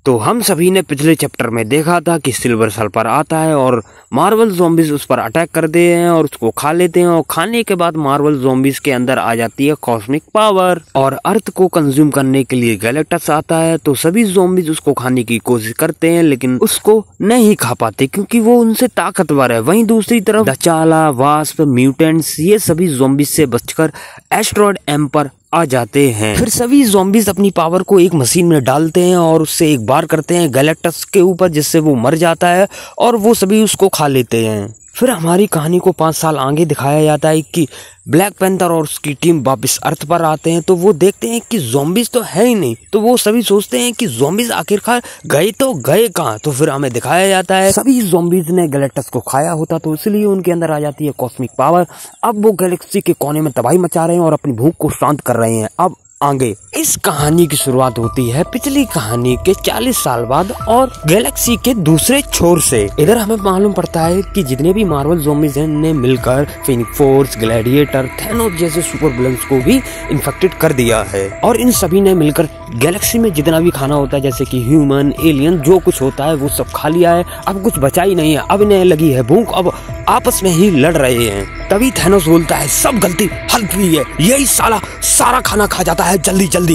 तो हम सभी ने पिछले चैप्टर में देखा था कि सिल्वर सल्फर आता है और मार्वल ज़ॉम्बीज उस पर अटैक करते हैं और उसको खा लेते हैं और खाने के बाद मार्वल ज़ॉम्बीज के अंदर आ जाती है कॉस्मिक पावर और अर्थ को कंज्यूम करने के लिए गैलेक्टस आता है। तो सभी ज़ॉम्बीज उसको खाने की कोशिश करते हैं लेकिन उसको नहीं खा पाते क्योंकि वो उनसे ताकतवर है। वहीं दूसरी तरफ दचाला, वास्प, म्यूटेंट्स ये सभी ज़ॉम्बीज से बचकर एस्टेरॉयड एम पर आ जाते हैं। फिर सभी ज़ॉम्बीज अपनी पावर को एक मशीन में डालते हैं और उससे एक बार करते हैं गैलेक्टस के ऊपर जिससे वो मर जाता है और वो सभी उसको खा लेते हैं। फिर हमारी कहानी को 5 साल आगे दिखाया जाता है कि ब्लैक पैंथर और उसकी टीम वापस अर्थ पर आते हैं। तो वो देखते हैं कि ज़ॉम्बीज तो है ही नहीं, तो वो सभी सोचते हैं कि ज़ॉम्बीज आखिरकार गए तो गए कहाँ। तो फिर हमें दिखाया जाता है सभी ज़ॉम्बीज ने गैलेक्टस को खाया होता तो इसलिए उनके अंदर आ जाती है कॉस्मिक पावर। अब वो गैलेक्सी के कोने में तबाही मचा रहे हैं और अपनी भूख को शांत कर रहे हैं। अब आगे इस कहानी की शुरुआत होती है पिछली कहानी के 40 साल बाद और गैलेक्सी के दूसरे छोर से। इधर हमें मालूम पड़ता है कि जितने भी मार्वल ज़ॉम्बीज ने मिलकर फीनिक्स फोर्स, ग्लैडिएटर, थैनोस जैसे सुपर विलन्स को भी इन्फेक्टेड कर दिया है और इन सभी ने मिलकर गैलेक्सी में जितना भी खाना होता है जैसे कि ह्यूमन, एलियन जो कुछ होता है वो सब खा लिया है। अब कुछ बचा ही नहीं है, अब इन्हें लगी है भूख, अब आपस में ही लड़ रहे हैं। तभी थैनोस बोलता है सब गलती हल्क की है, यही साला सारा खाना खा जाता है जल्दी जल्दी।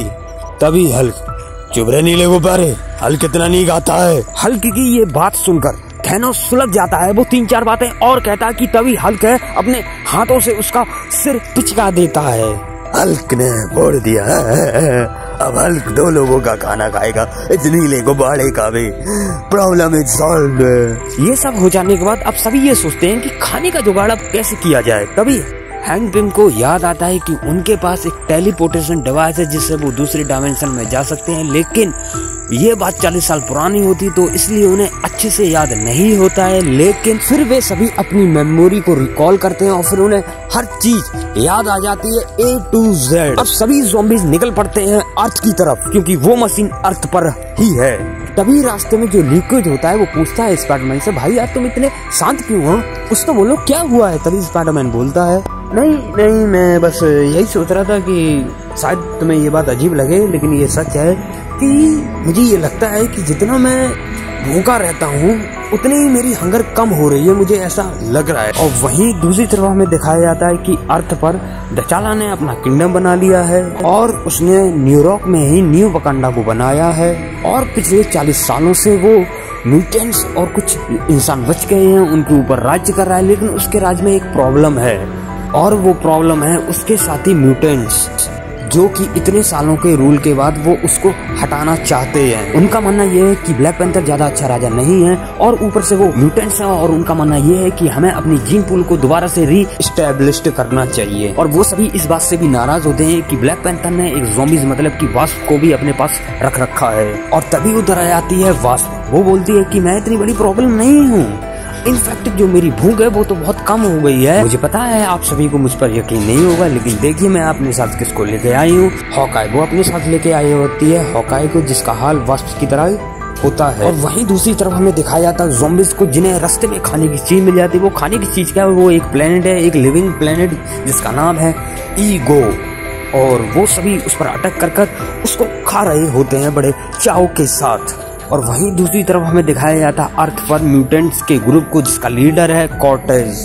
तभी हल्क चुप रहे नीले गुब्बारे, हल्क इतना नहीं खाता है। हल्क की ये बात सुनकर थैनोस सुलझ जाता है। वो 3-4 बातें और कहता है कि तभी हल्क है अपने हाथों से उसका सिर पिचका देता है। हल्क ने फोड़ दिया अब हल्क 2 लोगों का खाना खाएगा, इस नीले गुब्बारे का भी प्रॉब्लम इज सॉल्व्ड। ये सब हो जाने के बाद अब सभी ये सोचते हैं कि खाने का जुगाड़ अब कैसे किया जाए। तभी हैंक पिम को याद आता है कि उनके पास एक टेलीपोर्टेशन डिवाइस है जिससे वो दूसरे डायमेंशन में जा सकते हैं, लेकिन ये बात 40 साल पुरानी होती तो इसलिए उन्हें अच्छे से याद नहीं होता है। लेकिन फिर वे सभी अपनी मेमोरी को रिकॉल करते हैं और फिर उन्हें हर चीज याद आ जाती है A to Z। अब सभी ज़ॉम्बीज निकल पड़ते हैं अर्थ की तरफ क्योंकि वो मशीन अर्थ पर ही है। तभी रास्ते में जो लिक्विड होता है वो पूछता है स्पाइडरमैन से, भाई यार तुम इतने शांत क्यों हो, कुछ तो बोलो क्या हुआ है। तभी स्पाइडरमैन बोलता है नहीं मैं बस यही सोच रहा था कि शायद तुम्हें ये बात अजीब लगे लेकिन ये सच है कि मुझे ये लगता है कि जितना मैं भूखा रहता हूँ उतनी ही मेरी हंगर कम हो रही है, मुझे ऐसा लग रहा है। और वहीं दूसरी तरफ हमें दिखाया जाता है कि अर्थ पर दचाला ने अपना किंगडम बना लिया है और उसने न्यूयॉर्क में ही न्यू वकांडा को बनाया है और पिछले 40 सालों से वो म्यूटेंट्स और कुछ इंसान बच गए हैं उनके ऊपर राज्य कर रहा है। लेकिन उसके राज्य में एक प्रॉब्लम है और वो प्रॉब्लम है उसके साथी म्यूटेंट्स जो कि इतने सालों के रूल के बाद वो उसको हटाना चाहते हैं। उनका मानना ये है कि ब्लैक पैंथर ज्यादा अच्छा राजा नहीं है और ऊपर से वो म्यूटेंट्स हैं और उनका मानना ये है कि हमें अपनी जीन पूल को दोबारा से री-एस्टैब्लिश करना चाहिए। और वो सभी इस बात से भी नाराज होते हैं कि ब्लैक पैंथर ने एक ज़ॉम्बीज मतलब कि वास्प को भी अपने पास रख रखा है। और तभी उधर आ जाती है वास्प, वो बोलती है कि मैं इतनी बड़ी प्रॉब्लम नहीं हूँ, इनफैक्ट जो मेरी भूख है वो तो बहुत कम हो गई है। मुझे पता है आप सभी को मुझ पर यकीन नहीं होगा लेकिन देखिए मैं अपने साथ किसको लेके आई हूँ। हॉकाई वो अपने साथ लेके आई होती है हॉकाई को जिसका हाल वास्प की तरह होता है। और वहीं दूसरी तरफ हमें दिखाया जाता है ज़ॉम्बीज को जिन्हें रास्ते में खाने की चीज मिल जाती है। वो खाने की चीज क्या है, वो एक प्लेनेट है, एक लिविंग प्लेनेट जिसका नाम है ईगो और वो सभी उस पर अटैक कर उसको खा रहे होते हैं बड़े चाव के साथ। और वहीं दूसरी तरफ हमें दिखाया जाता है अर्थ पर म्यूटेंट्स के ग्रुप को जिसका लीडर है कॉर्टेज।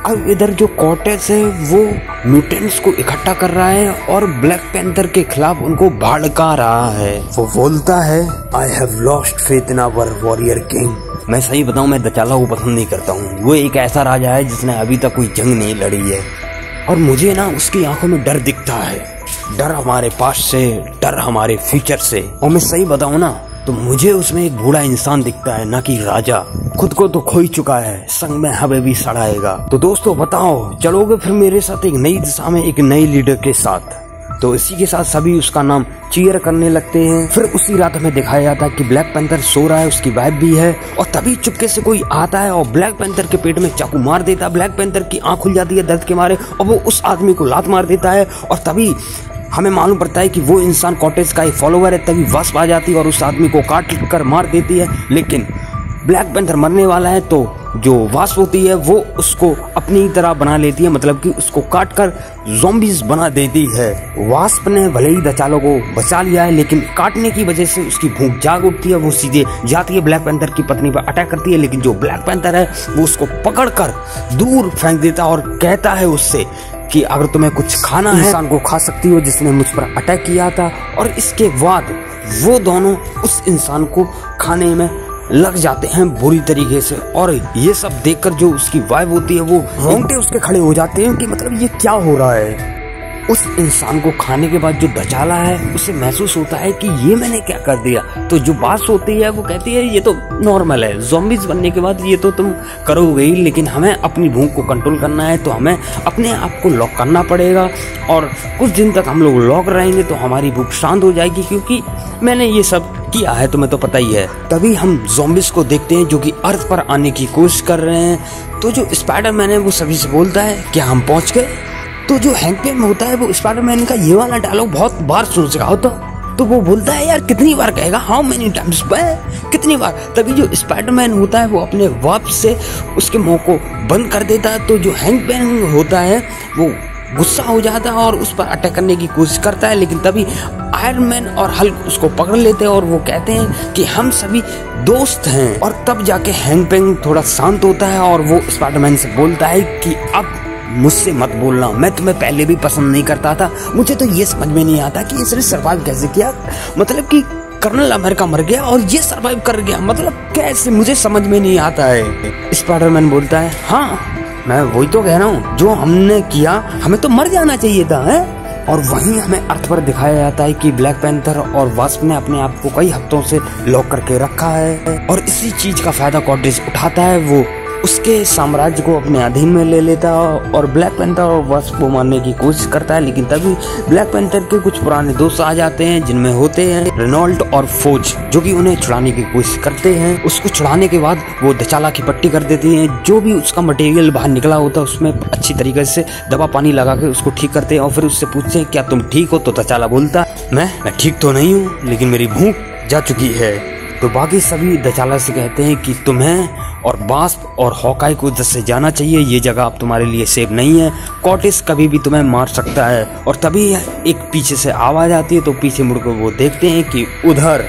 अब इधर जो कॉर्टेज है वो म्यूटेंट्स को इकट्ठा कर रहा है और ब्लैक पैंथर के खिलाफ उनको भड़का रहा है। वो बोलता है I have lost faith in our warrior king. मैं सही बताऊं मैं दचाला को पसंद नहीं करता हूँ, वो एक ऐसा राजा है जिसने अभी तक कोई जंग नहीं लड़ी है और मुझे ना उसकी आंखों में डर दिखता है, डर हमारे पास से, डर हमारे फ्यूचर से। और मैं सही बताऊं ना तो मुझे उसमें एक बूढ़ा इंसान दिखता है ना कि राजा। खुद को तो खो ही चुका है, संग में हमें भी सड़ाएगा। तो दोस्तों बताओ चलोगे फिर मेरे साथ एक नई दिशा में एक नई लीडर के साथ। तो इसी के साथ सभी उसका नाम चीयर करने लगते हैं। फिर उसी रात हमें दिखाया जाता है कि ब्लैक पैंथर सो रहा है, उसकी वाइफ भी है और तभी चुपके से कोई आता है और ब्लैक पैंथर के पेट में चाकू मार देता है। ब्लैक पैंथर की आंख खुल जाती है दर्द के मारे और वो उस आदमी को लात मार देता है और तभी हमें मालूम पड़ता है कि वो इंसान कॉटेज का एक फॉलोवर है। तभी वास्प आ जाती है और उस आदमी को काट कर मार देती है। लेकिन ब्लैक पैंथर मरने वाला है तो जो वास्प होती है वो उसको अपनी तरह बना लेती है, मतलब कि उसको काट कर ज़ॉम्बीज बना देती है। वास्प ने भले ही दचालो को बचा लिया है, लेकिन काटने की वजह से उसकी भूख जाग उठती है। वो सीधे जाती है ब्लैक पैंथर की पत्नी पर अटैक करती है, लेकिन जो ब्लैक पैंथर है वो उसको पकड़कर दूर फेंक देता है और कहता है उससे कि अगर तुम्हें कुछ खाना है इंसान को खा सकती हो जिसने मुझ पर अटैक किया था। और इसके बाद वो दोनों उस इंसान को खाने में लग जाते हैं बुरी तरीके से। और ये सब देखकर जो उसकी वाइफ होती है वो रोंगटे उसके खड़े हो जाते हैं कि मतलब ये क्या हो रहा है। उस इंसान को खाने के बाद जो दचाला है उसे महसूस होता है कि ये मैंने क्या कर दिया। तो जो बात होती है वो कहती है ये तो नॉर्मल है, ज़ॉम्बीज बनने के बाद ये तो तुम करोगे ही, लेकिन हमें अपनी भूख को कंट्रोल करना है तो हमें अपने आप को लॉक करना पड़ेगा। और कुछ दिन तक हम लोग लॉक रहेंगे तो हमारी भूख शांत हो जाएगी, क्योंकि मैंने ये सब किया है, तुम्हें तो पता ही है। तभी हम ज़ॉम्बीज को देखते हैं जो कि अर्थ पर आने की कोशिश कर रहे हैं। तो जो स्पाइडरमैन है वो सभी से बोलता है क्या हम पहुंच गए। तो जो हैंक पेम होता है वो स्पाइडरमैन का ये वाला डायलॉग बहुत बार सुन सका हो, तो वो बोलता है यार कितनी बार कहेगा, हाउ मेनी टाइम्स, कितनी बार। तभी जो स्पाइडरमैन होता है वो अपने वाप से उसके मुंह को बंद कर देता है। तो जो हैंक पेम होता है वो गुस्सा हो जाता है और उस पर अटैक करने की कोशिश करता है, लेकिन तभी आयरन मैन और हल्क उसको पकड़ लेते हैं और वो कहते हैं कि हम सभी दोस्त हैं। और तब जाके हैंक पेम थोड़ा शांत होता है और वो स्पाइडरमैन से बोलता है कि अब मुझसे मत बोलना, मैं तुम्हें पहले भी पसंद नहीं करता था। मुझे तो ये समझ में नहीं आता कि इसने सर्वाइव कैसे किया, मतलब कि कर्नल अमेरिका मर गया और ये सर्वाइव कर गया, मतलब कैसे, मुझे समझ में नहीं आता है। स्पाइडरमैन बोलता है हाँ मैं वही तो कह रहा हूँ, जो हमने किया हमें तो मर जाना चाहिए था है। और वहीं हमें अर्थ पर दिखाया जाता है कि ब्लैक पैंथर और वास्प ने अपने आप को कई हफ्तों से लॉक करके रखा है और इसी चीज का फायदा कॉर्टेज उठाता है। वो उसके साम्राज्य को अपने अधीन में ले लेता है और ब्लैक पैंथर और वास्प को मारने की कोशिश करता है, लेकिन तभी ब्लैक पैंथर के कुछ पुराने दोस्त आ जाते हैं जिनमें होते हैं रेनॉल्ड और फोज, जो कि उन्हें छुड़ाने की कोशिश करते हैं। उसको छुड़ाने के बाद वो दचाला की पट्टी कर देती हैं, जो भी उसका मटेरियल बाहर निकला होता है उसमें अच्छी तरीके से दवा पानी लगा के उसको ठीक करते हैं और फिर उससे पूछते हैं क्या तुम ठीक हो। तो दचाला बोलता मैं ठीक तो नहीं हूँ, लेकिन मेरी भूख जा चुकी है। तो बाकी सभी दचाला से कहते हैं कि तुम्हें और वास्प और हॉकाई को जैसे जाना चाहिए, ये जगह अब तुम्हारे लिए सेफ नहीं है, कॉर्टेज कभी भी तुम्हें मार सकता है। और तभी एक पीछे से आवाज आती है, तो पीछे मुड़कर वो देखते हैं कि उधर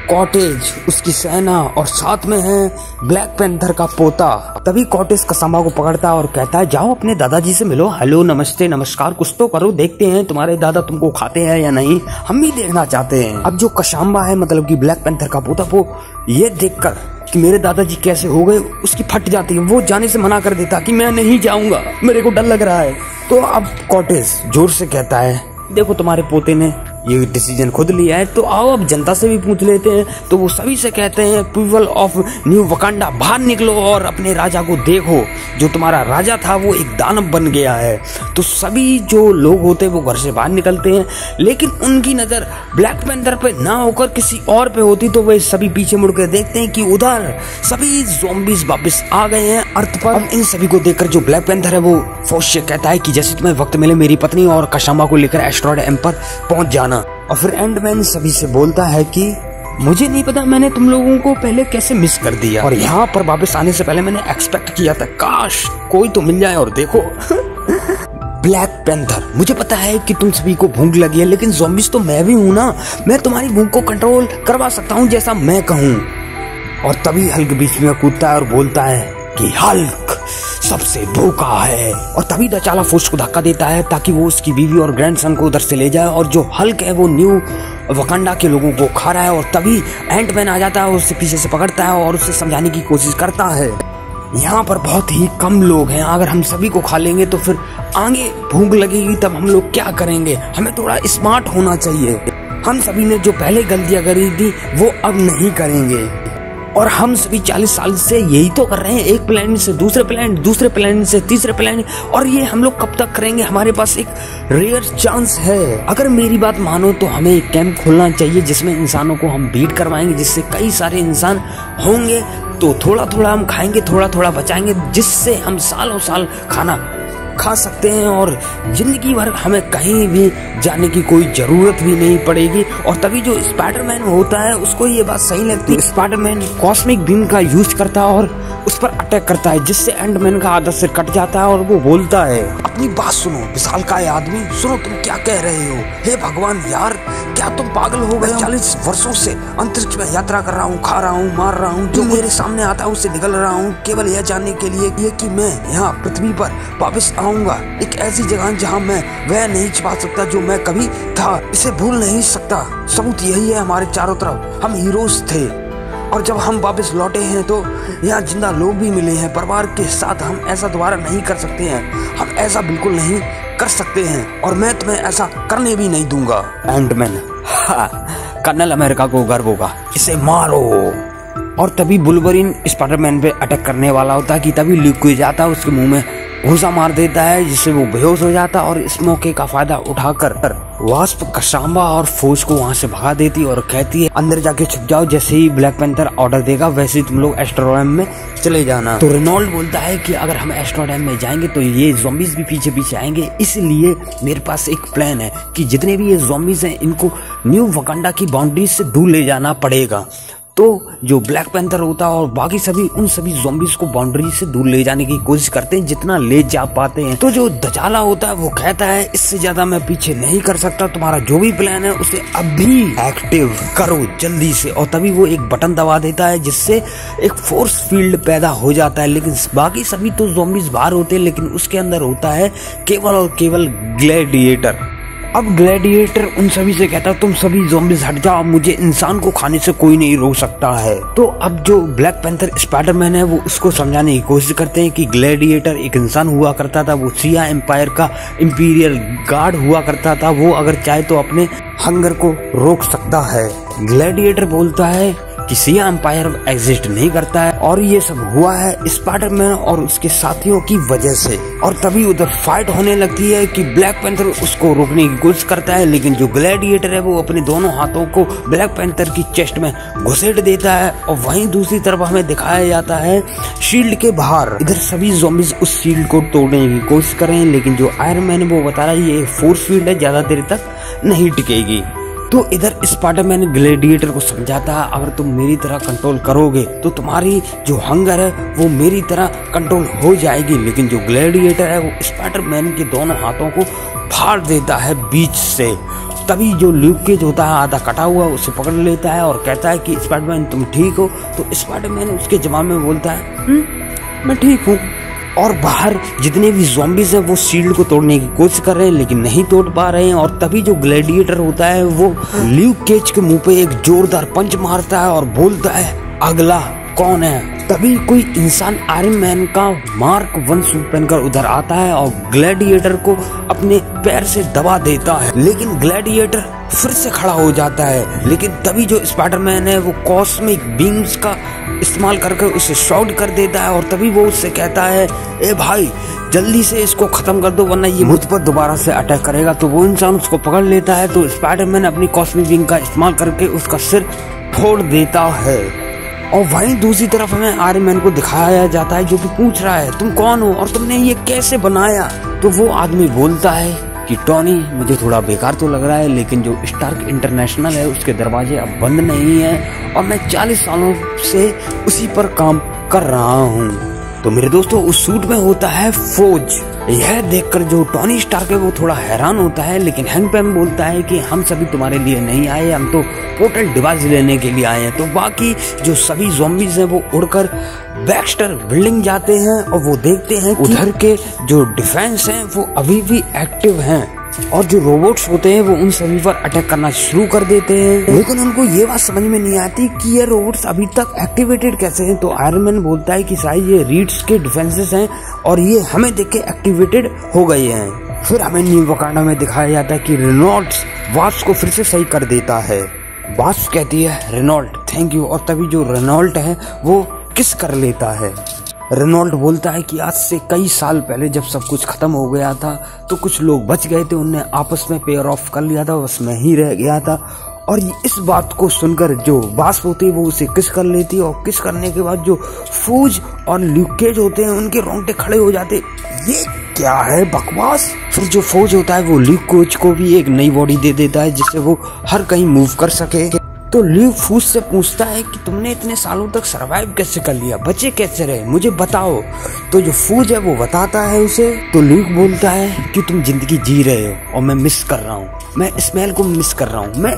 कॉर्टेज, उसकी सेना और साथ में है ब्लैक पैंथर का पोता। तभी कॉर्टेज कसांबा को पकड़ता है और कहता है जाओ अपने दादाजी से मिलो, हेलो नमस्ते नमस्कार कुछ तो करो, देखते हैं तुम्हारे दादा तुमको खाते हैं या नहीं, हम भी देखना चाहते हैं। अब जो कसांबा है मतलब कि ब्लैक पैंथर का पोता, वो ये देखकर कि मेरे दादाजी कैसे हो गए उसकी फट जाती है, वो जाने से मना कर देता कि मैं नहीं जाऊंगा, मेरे को डर लग रहा है। तो अब कॉर्टेज जोर से कहता है देखो तुम्हारे पोते ने ये डिसीजन खुद लिया है, तो आओ अब जनता से भी पूछ लेते हैं। तो वो सभी से कहते हैं पीपल ऑफ न्यू वकांडा बाहर निकलो और अपने राजा को देखो, जो तुम्हारा राजा था वो एक दानव बन गया है। तो सभी जो लोग होते हैं वो घर से बाहर निकलते हैं, लेकिन उनकी नजर ब्लैक पैंथर पे ना होकर किसी और पे होती, तो वे सभी पीछे मुड़ के देखते हैं कि उधर सभी ज़ॉम्बीज वापस आ गए हैं अर्थ पर। अब इन सभी को देखकर जो ब्लैक पैंथर है वो फौज से कहता है कि जैसे तुम्हें वक्त मिले मेरी पत्नी और कसांबा को लेकर एस्टेरॉयड एम पर पहुंच जाना। और फिर एंडमैन सभी से बोलता है कि मुझे नहीं पता मैंने तुम लोगों को पहले कैसे मिस कर दिया, और यहाँ पर वापस आने से पहले मैंने एक्सपेक्ट किया था काश कोई तो मिल जाए। और देखो ब्लैक पैंथर, मुझे पता है कि तुम सभी को भूख लगी है, लेकिन ज़ॉम्बीज तो मैं भी हूँ ना, मैं तुम्हारी भूख को कंट्रोल करवा सकता हूँ जैसा मैं कहूँ। और तभी हल्क बीच में कूदता है और बोलता है कि हल्क सबसे भूखा है। और तभी दचाला फोर्स को धक्का देता है ताकि वो उसकी बीवी और ग्रैंडसन को उधर से ले जाए, और जो हल्क है वो न्यू वकांडा के लोगों को खा रहा है। और तभी एंटमैन आ जाता है, उससे पीछे से पकड़ता है और उसे समझाने की कोशिश करता है यहाँ पर बहुत ही कम लोग हैं, अगर हम सभी को खा लेंगे तो फिर आगे भूख लगेगी, तब हम लोग क्या करेंगे, हमें थोड़ा स्मार्ट होना चाहिए। हम सभी ने जो पहले गलतियां करी थी वो अब नहीं करेंगे, और हम सभी 40 साल से यही तो कर रहे हैं, एक प्लेनेट से दूसरे प्लेनेट, दूसरे प्लेनेट से तीसरे प्लेनेट, और ये हम लोग कब तक करेंगे, हमारे पास एक रेयर चांस है। अगर मेरी बात मानो तो हमें एक कैंप खोलना चाहिए जिसमें इंसानों को हम बीट करवाएंगे, जिससे कई सारे इंसान होंगे, तो थोड़ा थोड़ा हम खाएंगे, थोड़ा थोड़ा बचाएंगे, जिससे हम सालों साल खाना खा सकते हैं और जिंदगी भर हमें कहीं भी जाने की कोई जरूरत भी नहीं पड़ेगी। और तभी जो स्पाइडरमैन होता है उसको ये बात सही लगती है। स्पाइडरमैन कॉस्मिक बीम का यूज करता है और उस पर अटैक करता है, जिससे एंटमैन का आधा सिर कट जाता है और वो बोलता है, अपनी बात सुनो विशालकाय आदमी, सुनो तुम क्या कह रहे हो। हे भगवान यार, क्या तुम पागल हो गए? 40 वर्षों से अंतरिक्ष में यात्रा कर रहा हूँ, खा रहा हूँ, मार रहा हूँ, जो मेरे सामने आता है उससे निकल रहा हूँ, केवल यह जानने के लिए कि मैं यहाँ पृथ्वी पर वापस आऊंगा, एक ऐसी जगह जहाँ मैं वह नहीं छिपा सकता जो मैं कभी था, इसे भूल नहीं सकता। सबूत यही है हमारे चारों तरफ, हम हीरोज थे और जब हम वापस लौटे हैं तो यहाँ जिंदा लोग भी मिले हैं परिवार के साथ। हम ऐसा दोबारा नहीं कर सकते हैं, हम ऐसा बिल्कुल नहीं कर सकते हैं और मैं तुम्हें ऐसा करने भी नहीं दूंगा। एंटमैन, कर्नल अमेरिका को गर्व होगा, इसे मारो। और तभी वुल्वरीन स्पाइडरमैन पे अटैक करने वाला होता है कि तभी ल्यूक को जाता है, उसके मुंह में घूसा मार देता है जिससे वो बेहोश हो जाता है। और इस मौके का फायदा उठाकर वास्प कशाम्बा और फोज को वहां से भगा देती है और कहती है अंदर जाके छुप जाओ, जैसे ही ब्लैक पैंथर ऑर्डर देगा वैसे ही तुम लोग एस्ट्रोडैम में चले जाना। तो रेनॉल्ड बोलता है कि अगर हम एस्ट्रोडैम में जाएंगे तो ये ज़ॉम्बीज़ भी पीछे पीछे आएंगे, इसलिए मेरे पास एक प्लान है कि जितने भी ये ज़ॉम्बीज़ हैं इनको न्यू वकांडा की बाउंड्री से दूर ले जाना पड़ेगा। तो जो ब्लैक पैंथर होता है और बाकी सभी उन सभी ज़ॉम्बीज को बाउंड्री से दूर ले जाने की कोशिश करते हैं जितना ले जा पाते हैं। तो जो दजाला होता है वो कहता है इससे ज्यादा मैं पीछे नहीं कर सकता, तुम्हारा जो भी प्लान है उसे अभी एक्टिव करो जल्दी से। और तभी वो एक बटन दबा देता है जिससे एक फोर्स फील्ड पैदा हो जाता है। लेकिन बाकी सभी तो ज़ॉम्बीज बाहर होते हैं, लेकिन उसके अंदर होता है केवल और केवल ग्लैडिएटर। अब ग्लैडिएटर उन सभी से कहता है तुम सभी ज़ॉम्बीज हट जाओ, मुझे इंसान को खाने से कोई नहीं रोक सकता है। तो अब जो ब्लैक पैंथर स्पाइडरमैन है वो उसको समझाने की कोशिश करते हैं कि ग्लैडिएटर एक इंसान हुआ करता था, वो सिया एम्पायर का इंपीरियल गार्ड हुआ करता था, वो अगर चाहे तो अपने हंगर को रोक सकता है। ग्लैडिएटर बोलता है कि सिया एम्पायर एग्जिस्ट नहीं करता है और ये सब हुआ है स्पाइडरमैन और उसके साथियों की वजह से। और तभी उधर फाइट होने लगती है कि ब्लैक पैंथर उसको रोकने की कोशिश करता है, लेकिन जो ग्लैडिएटर है वो अपने दोनों हाथों को ब्लैक पैंथर की चेस्ट में घुसेड़ देता है। और वहीं दूसरी तरफ हमें दिखाया जाता है शील्ड के बाहर, इधर सभी ज़ॉम्बीज उस शील्ड को तोड़ने की कोशिश कर रहे हैं, लेकिन जो आयरन मैन है वो बता रहा है ये फोर्स फील्ड है, ज्यादा देर तक नहीं टिकेगी। तो इधर स्पाइडरमैन ग्लैडिएटर को समझाता है अगर तुम मेरी तरह कंट्रोल करोगे तो तुम्हारी जो हंगर है वो मेरी तरह कंट्रोल हो जाएगी। लेकिन जो ग्लैडिएटर है वो स्पाइडरमैन के दोनों हाथों को फाड़ देता है बीच से। तभी जो ल्यूक केज होता है आधा कटा हुआ उसे पकड़ लेता है और कहता है कि स्पाइडरमैन तुम ठीक हो। तो स्पाइडरमैन उसके जवाब में बोलता है मैं ठीक हूँ। और बाहर जितने भी ज़ॉम्बीज हैं वो शील्ड को तोड़ने की कोशिश कर रहे हैं लेकिन नहीं तोड़ पा रहे हैं। और तभी जो ग्लैडिएटर होता है वो ल्यूक केज के मुंह पे एक जोरदार पंच मारता है और बोलता है अगला कौन है। तभी कोई इंसान आयरन मैन का मार्क 1 सूट पहनकर उधर आता है और ग्लैडिएटर को अपने पैर से दबा देता है, लेकिन ग्लैडिएटर फिर से खड़ा हो जाता है। लेकिन तभी जो स्पाइडरमैन है वो कॉस्मिक बीम्स का इस्तेमाल करके उसे शॉट कर देता है। और तभी वो उससे कहता है ए भाई जल्दी से इसको खत्म कर दो वरना ये मुझ पर दोबारा से अटैक करेगा। तो वो इंसान उसको पकड़ लेता है। तो स्पाइडरमैन अपनी कॉस्मिक बीम का इस्तेमाल करके उसका सिर फोड़ देता है। और वहीं दूसरी तरफ हमें आयरन मैन को दिखाया जाता है जो कि पूछ रहा है तुम कौन हो और तुमने ये कैसे बनाया। तो वो आदमी बोलता है कि टॉनी मुझे थोड़ा बेकार तो लग रहा है लेकिन जो स्टार्क इंटरनेशनल है उसके दरवाजे अब बंद नहीं है और मैं 40 सालों से उसी पर काम कर रहा हूँ। तो मेरे दोस्तों उस सूट में होता है फोज। यह देखकर जो टॉनी स्टार्क है वो थोड़ा हैरान होता है, लेकिन हैंक पैम बोलता है कि हम सभी तुम्हारे लिए नहीं आए, हम तो पोर्टल डिवाइस लेने के लिए आए हैं। तो बाकी जो सभी ज़ॉम्बीज हैं वो उड़कर बैक्स्टर बिल्डिंग जाते हैं और वो देखते हैं उधर के जो डिफेंस हैं वो अभी भी एक्टिव हैं और जो रोबोट्स होते हैं वो उन सभी पर अटैक करना शुरू कर देते हैं। लेकिन उनको ये बात समझ में नहीं आती कि ये रोबोट्स अभी तक एक्टिवेटेड कैसे हैं। तो आयरन मैन बोलता है कि शायद ये रीड्स के डिफेंसेस हैं और ये हमें देख के एक्टिवेटेड हो गए हैं। फिर हमें न्यू वकांडा में दिखाया जाता है कि रेनॉल्ड्स वास्प को फिर से सही कर देता है। वास्प कहती है रेनॉल्ड थैंक यू, और तभी जो रेनॉल्ड है वो किस कर लेता है। रेनॉल्ड बोलता है कि आज से कई साल पहले जब सब कुछ खत्म हो गया था तो कुछ लोग बच गए थे, उनने आपस में पेयर ऑफ कर लिया था, बस मैं ही रह गया था। और इस बात को सुनकर जो वास्प होती है वो उसे किस कर लेती है और किस करने के बाद जो फूज और ल्यूक केज होते हैं उनके रोंगटे खड़े हो जाते। ये क्या है बकवास। फिर जो फौज होता है वो ल्यूक कोच को भी एक नई बॉडी दे देता है जिससे वो हर कहीं मूव कर सके। तो ल्यूक फूज से पूछता है कि तुमने इतने सालों तक सरवाइव कैसे कर लिया, बचे कैसे रहे, मुझे बताओ। तो जो फूज है वो बताता है उसे। तो ल्यूक बोलता है कि तुम जिंदगी जी रहे हो और मैं मिस कर रहा हूँ, मैं स्मेल को मिस कर रहा हूँ, मैं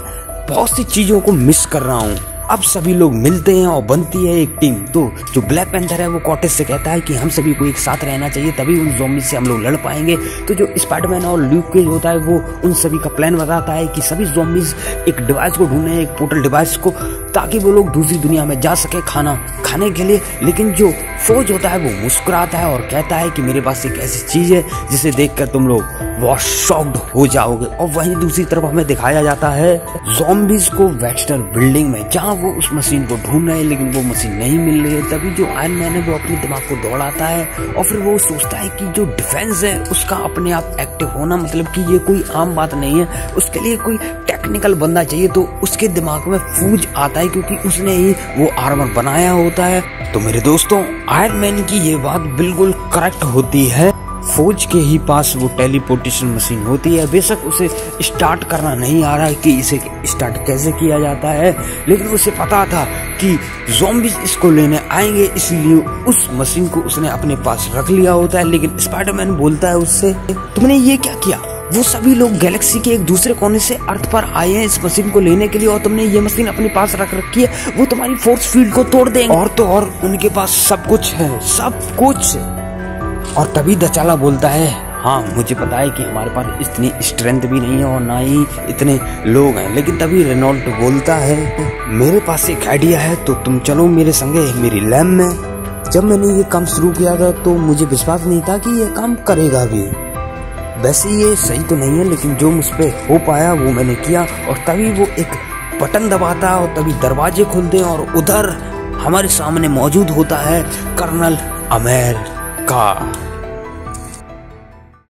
बहुत सी चीजों को मिस कर रहा हूँ। अब सभी लोग मिलते हैं और बनती है एक टीम। तो जो ब्लैक पैंथर है वो कॉर्टेस से कहता है कि हम सभी को एक साथ रहना चाहिए, तभी उन ज़ॉम्बीज से हम लोग लड़ पाएंगे। तो जो स्पाइडरमैन और ल्यूक केज होता है वो उन सभी का प्लान बताता है कि सभी ज़ॉम्बीज एक डिवाइस को ढूंढे, एक पोर्टल डिवाइस को, ताकि वो लोग दूसरी दुनिया में जा सके खाना खाने के लिए। लेकिन जो फौज होता है वो मुस्कुराता है और कहता है कि मेरे पास एक ऐसी चीज है जिसे देखकर तुम लोग बहुत शॉक्ड हो जाओगे। और वहीं दूसरी तरफ हमें दिखाया जाता है ज़ॉम्बीज को वेक्स्टर बिल्डिंग में, जहां वो उस मशीन को ढूंढ रहे हैं लेकिन वो मशीन नहीं मिल रही है। तभी जो आयरन मैन है वो अपने दिमाग को दौड़ाता है और फिर वो सोचता है कि जो डिफेंस है उसका अपने आप एक्टिव होना, मतलब कि ये कोई आम बात नहीं है, उसके लिए कोई टेक्निकल बंदा चाहिए। तो उसके दिमाग में फूज आता है क्योंकि उसने ही वो आर्मर बनाया होता है। तो मेरे दोस्तों, आयरन मैन की ये बात बिल्कुल करेक्ट होती है। फौज के ही पास वो टेलीपोर्टेशन मशीन होती है। बेशक उसे स्टार्ट करना नहीं आ रहा है कि इसे स्टार्ट कैसे किया जाता है, लेकिन उसे पता था कि ज़ॉम्बीज इसको लेने आएंगे, इसलिए उस मशीन को उसने अपने पास रख लिया होता है। लेकिन स्पाइडरमैन बोलता है उससे, तुमने ये क्या किया? वो सभी लोग गैलेक्सी के एक दूसरे कोने से अर्थ पर आए हैं इस मशीन को लेने के लिए और तुमने ये मशीन अपने पास रख रखी है, वो तुम्हारी फोर्स फील्ड को तोड़ देंगे। और तो और उनके पास सब कुछ है, सब कुछ। और तभी दचाला बोलता है, हाँ मुझे पता है कि हमारे पास इतनी स्ट्रेंथ भी नहीं है और ना ही इतने लोग हैं। लेकिन तभी रेनॉल्ड बोलता है, मेरे पास एक आइडिया है, तो तुम चलो मेरे संगे मेरी लैब में। जब मैंने ये काम शुरू किया था तो मुझे विश्वास नहीं था कि ये काम करेगा भी। वैसे ये सही तो नहीं है, लेकिन जो मुझ पे हो पाया वो मैंने किया। और तभी वो एक बटन दबाता है और तभी दरवाजे खुलते हैं और उधर हमारे सामने मौजूद होता है कर्नल अमेरिका।